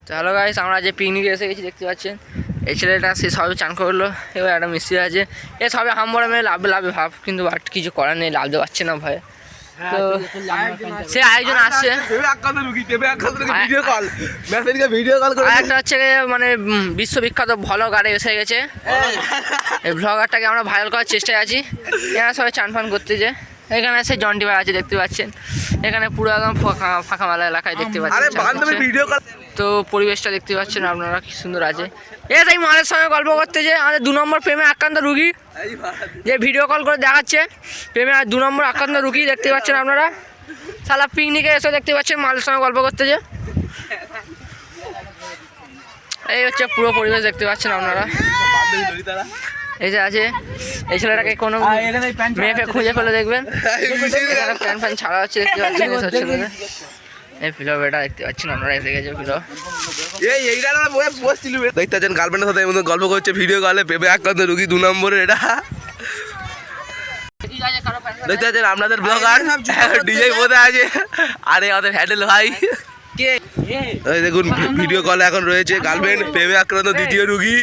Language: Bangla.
তো হ্যালো গাইস, আমরা যে পিকনিকে এসে গেছি দেখতে পাচ্ছেন। এই ছেলেটা সে সবে চান করলো, এবার একটা মিস্ত্রি আছে, এ সবে হামবড়া মেরে লাভে ভাব, কিন্তু বাট কিছু করার নেই, লাভতে পারছে না ভয়ে। তো সে আরেকজন আসছে, আরেকটা হচ্ছে মানে বিশ্ববিখ্যাত ভ্লগারে এসে গেছে। এই ভ্লগারটাকে আমরা ভাইরাল করার চেষ্টায় আছি। এরা সবাই চান ফান করতে যে এখানে এসে জন্টি ভাই আছে দেখতে পাচ্ছেন। এখানে পুরো একদম ফাঁকা মেলা এলাকায় দেখতে পাচ্ছেন। তো পরিবেশটা দেখতে পাচ্ছেন আপনারা, কি সুন্দর আছে। এ তাই মায়ের সঙ্গে গল্প করতে যে আমাদের 2 নম্বর প্রেমে আক্রান্ত রুগী, যে ভিডিও কল করে দেখাচ্ছে প্রেমে 2 নম্বর আক্রান্ত রুগী দেখতে পাচ্ছেন আপনারা। শালা পিকনিকে এসে দেখতে পাচ্ছেন মায়ের সঙ্গে গল্প করতে যে। এই হচ্ছে পুরো পরিবেশ দেখতে পাচ্ছেন আপনারা। এই যে আছে এই ছেলেটাকে কোনো মেয়েকে খুঁজে ফেলে দেখবেন, প্যান্ট ফ্যান ছাড়া হচ্ছে দেখতে পাচ্ছেন। এই ফিলোটা দেখতে পাচ্ছেন আপনারা, এসে গেছে ফিলো। দেখতে পাচ্ছেন গার্লফ্রেন্ডের সাথে এমন গল্প করছে ভিডিও কলে, পেপে আক্রান্ত রুগী 2 নম্বরের এটা। দেখতে পাচ্ছেন আপনাদের ব্লগার ডিজে বোধে আছে, আরে আমাদের হ্যান্ডেল ভাই দেখুন ভিডিও কলে এখন রয়েছে গার্লফ্রেন্ড, পেপে আক্রান্ত 2য় রুগী।